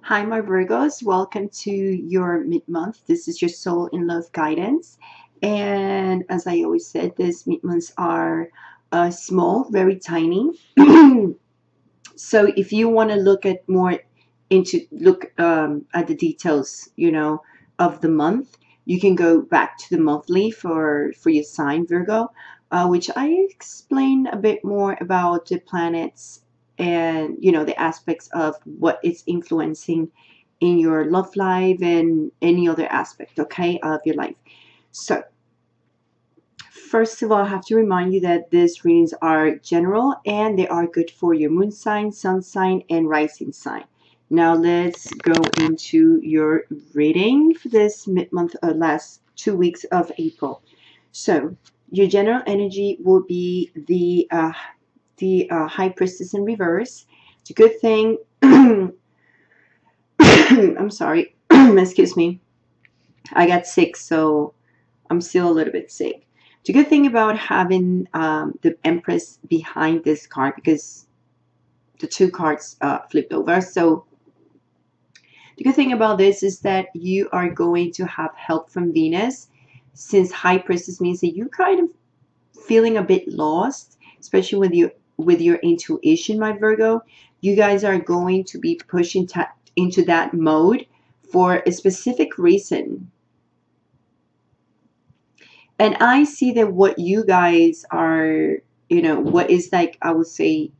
Hi, my Virgos. Welcome to your mid-month. This is your soul in love guidance. And as I always said, these mid-months are small, very tiny. So if you want to look at more at the details, of the month, you can go back to the monthly for your sign, Virgo, which I explain a bit more about the planets and the aspects of what it's influencing in your love life and any other aspect, okay, of your life. So first of all, I have to remind you that these readings are general and they are good for your moon sign, sun sign, and rising sign. Now let's go into your reading for this mid-month, last 2 weeks of April. So your general energy will be the High Priestess in reverse. It's a good thing. I'm sorry. Excuse me. I got sick, so I'm still a little bit sick. The good thing about having the Empress behind this card, because the two cards flipped over. So the good thing about this is that you are going to have help from Venus, since High Priestess means that you're kind of feeling a bit lost, especially with your intuition, my Virgo. You guys are going to be pushing into that mode for a specific reason. And I see that what you guys are, what is, like, I would say,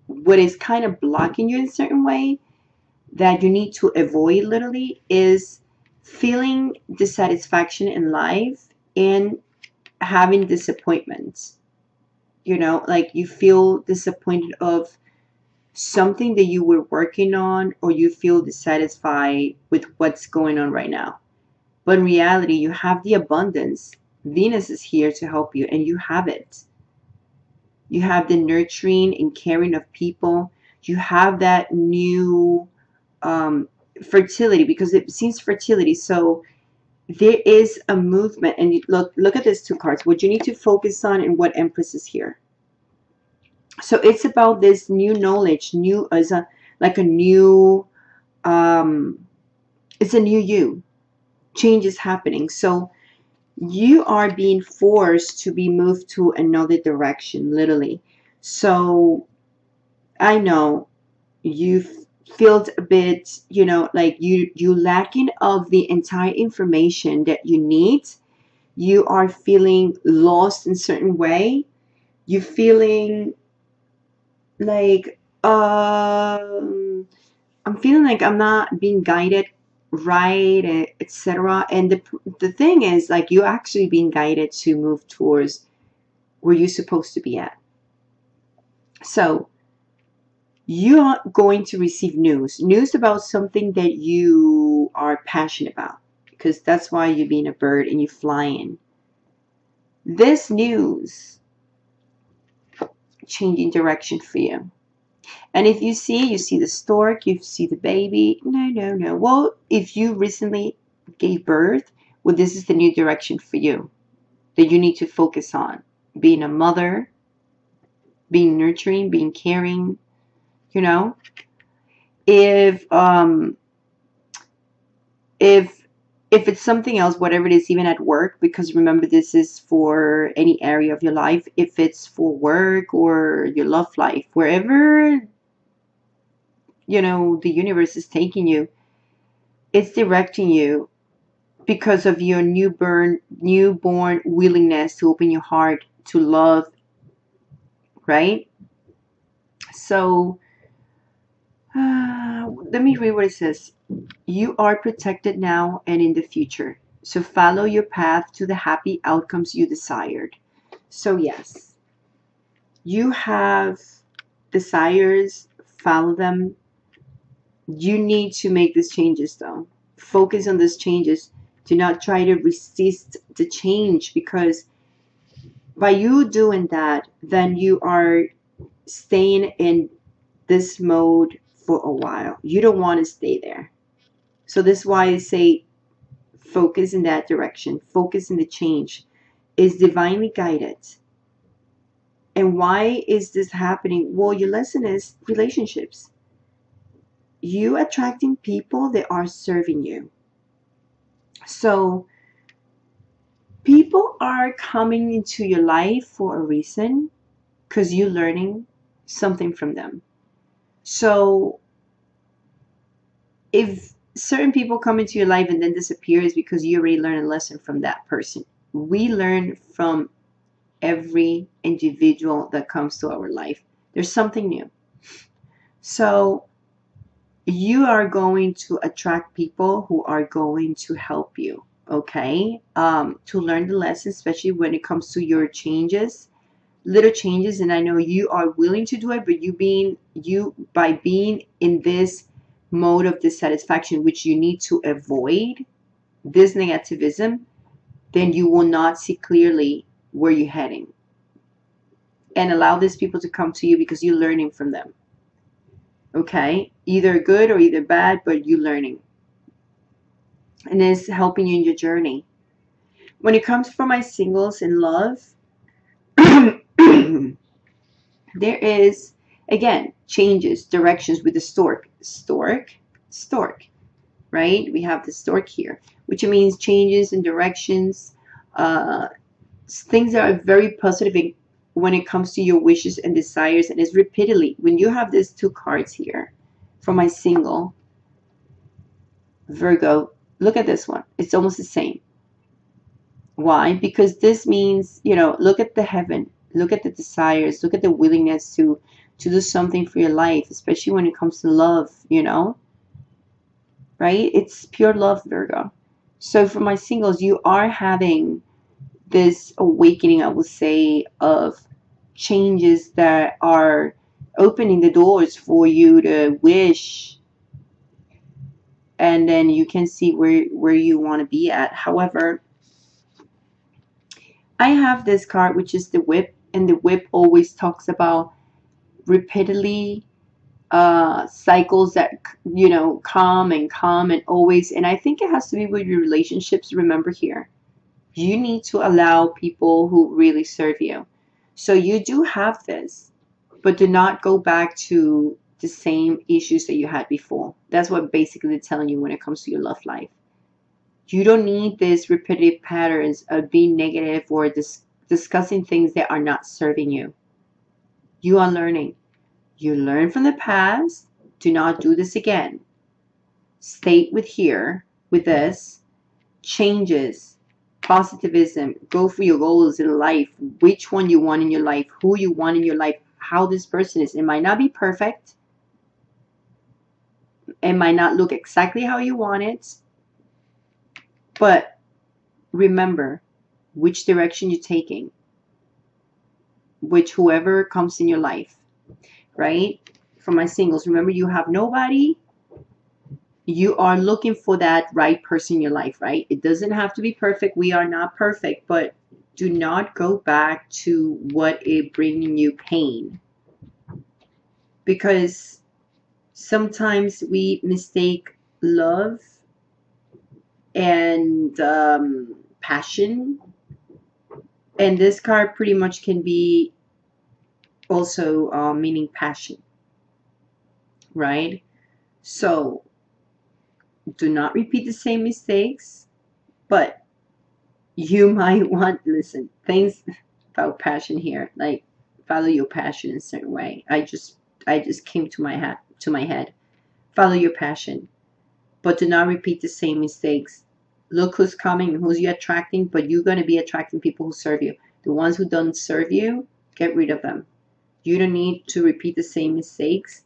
what is kind of blocking you in a certain way that you need to avoid literally is feeling dissatisfaction in life and having disappointments. Like you feel disappointed of something that you were working on, or you feel dissatisfied with what's going on right now. But in reality, you have the abundance. Venus is here to help you, and you have it. You have the nurturing and caring of people. You have that new fertility, because it seems fertility. So there is a movement, and look at these two cards. What you need to focus on, and what Empress is here. So it's about this new knowledge, new as a like a new it's a new you. Change is happening. So you are being forced to be moved to another direction, literally. So I know you felt a bit, like you lacking of the entire information that you need. You are feeling lost in a certain way. You're feeling like I'm feeling like I'm not being guided right, etc. And the thing is, like, you actually being guided to move towards where you're supposed to be at. So you are going to receive news about something that you are passionate about, because that's why you're being a bird and you're flying. This news changing direction for you. And if you see the stork, you see the baby. No. Well, if you recently gave birth, well, this is the new direction for you that you need to focus on. Being a mother, being nurturing, being caring, If if it's something else, whatever it is, even at work, because remember, this is for any area of your life. If it's for work or your love life, wherever the universe is taking you, it's directing you because of your newborn willingness to open your heart to love, right? So let me read what it says. You are protected now and in the future, so follow your path to the happy outcomes you desired. So yes, you have desires, follow them. You need to make these changes, though. Focus on these changes. Do not try to resist the change, because by you doing that, then you are staying in this mode for a while. You don't want to stay there. So this is why I say focus in that direction. Focus in the change. Is divinely guided. And why is this happening? Well, your lesson is relationships. you attracting people that are serving you. So people are coming into your life for a reason, because you're learning something from them. So if certain people come into your life and then disappear, is because you already learned a lesson from that person. We learn from every individual that comes to our life. There's something new. So you are going to attract people who are going to help you, okay? To learn the lesson, especially when it comes to your changes, little changes. And I know you are willing to do it, but by being in this mode of dissatisfaction, which you need to avoid this negativism, then you will not see clearly where you're heading. And allow these people to come to you because you're learning from them. Okay? Either good or either bad, but you're learning. And it's helping you in your journey. When it comes for my singles in love, there is, again, changes, directions with the stork. Stork, right? We have the stork here, which means changes and directions, things that are very positive when it comes to your wishes and desires. And it's repeatedly, when you have these two cards here for my single Virgo, look at this one. It's almost the same. Why? Because this means, look at the heaven, look at the desires, look at the willingness to do something for your life, especially when it comes to love, right? It's pure love, Virgo. So for my singles, you are having this awakening, I would say, of changes that are opening the doors for you to wish, and then you can see where you want to be at. However, I have this card, which is the whip, and the whip always talks about repeatedly cycles that come and always, and I think it has to be with your relationships. Remember here, you need to allow people who really serve you. So you do have this, but do not go back to the same issues that you had before. That's what basically they're telling you when it comes to your love life. You don't need these repetitive patterns of being negative or discussing things that are not serving you. You are learning. You learn from the past. Do not do this again. Stay with this. Changes, positivism, go for your goals in life, which one you want in your life, who you want in your life, how this person is. It might not be perfect. It might not look exactly how you want it. But remember which direction you're taking, which whoever comes in your life, right? For my singles, remember, you have nobody. You are looking for that right person in your life, right? It doesn't have to be perfect. We are not perfect, but do not go back to what is bringing you pain. Because sometimes we mistake love and passion. And this card pretty much can be also meaning passion, right? So do not repeat the same mistakes, but you might want, listen, things about passion here, like follow your passion in a certain way. I just came to my head. Follow your passion, but do not repeat the same mistakes. Look who's coming, who's you attracting, but you're going to be attracting people who serve you. The ones who don't serve you, get rid of them. You don't need to repeat the same mistakes.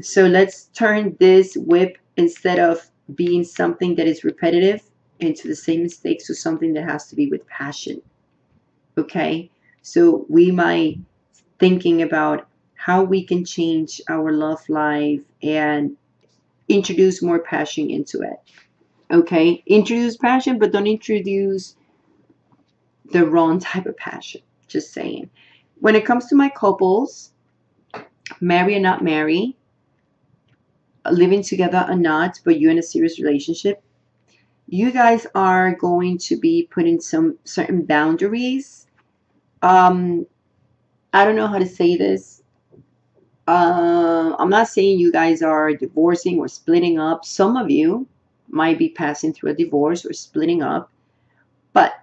So let's turn this whip, instead of being something that is repetitive into the same mistakes, to something that has to be with passion. Okay? So we might thinking about how we can change our love life and introduce more passion into it. Okay? Introduce passion, but don't introduce the wrong type of passion. Just saying. When it comes to my couples, marry or not marry, living together or not, but you're in a serious relationship, you guys are going to be putting some certain boundaries. I don't know how to say this. I'm not saying you guys are divorcing or splitting up. Some of you might be passing through a divorce or splitting up, but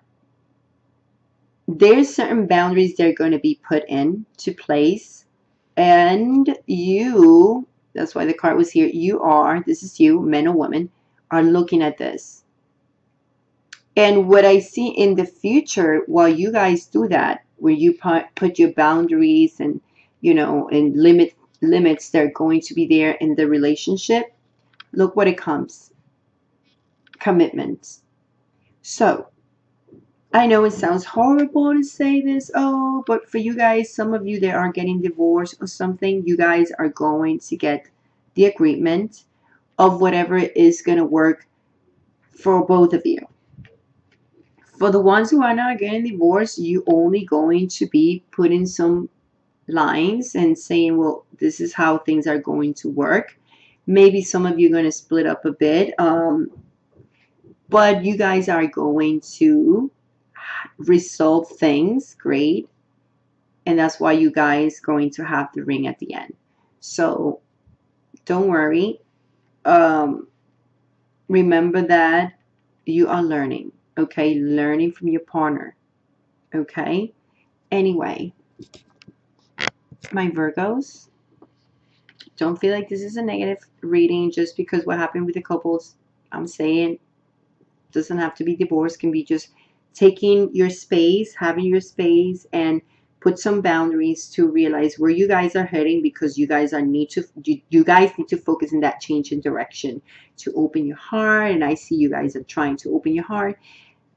there's certain boundaries that are going to be put into place. And you, that's why the card was here, you are, this is you, men or women, are looking at this. And what I see in the future, while you guys do that, where you put your boundaries and, you know, and limits that are going to be there in the relationship, look what it comes. Commitment. So, I know it sounds horrible to say this, oh, but for you guys, some of you that are getting divorced or something, you guys are going to get the agreement of whatever is going to work for both of you. For the ones who are not getting divorced, you only going to be putting some lines and saying, well, this is how things are going to work. Maybe some of you are going to split up a bit, but you guys are going to resolve things great, and that's why you guys going to have the ring at the end. So don't worry. Remember that you are learning, okay? Learning from your partner, okay? Anyway, my Virgos, don't feel like this is a negative reading just because what happened with the couples. I'm saying doesn't have to be divorce, can be just taking your space, having your space, and put some boundaries to realize where you guys are heading, because you guys you guys need to focus in that change in direction to open your heart. And I see you guys are trying to open your heart,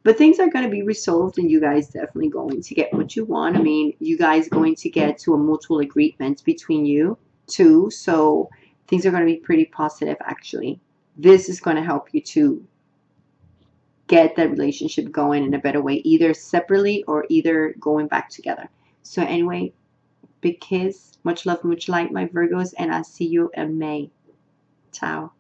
but things are going to be resolved, and you guys definitely going to get what you want. I mean, you guys going to get to a mutual agreement between you two, so things are going to be pretty positive. Actually, this is going to help you to get that relationship going in a better way, either separately or either going back together. So anyway, big kiss, much love, much light, my Virgos, and I'll see you in May. Ciao.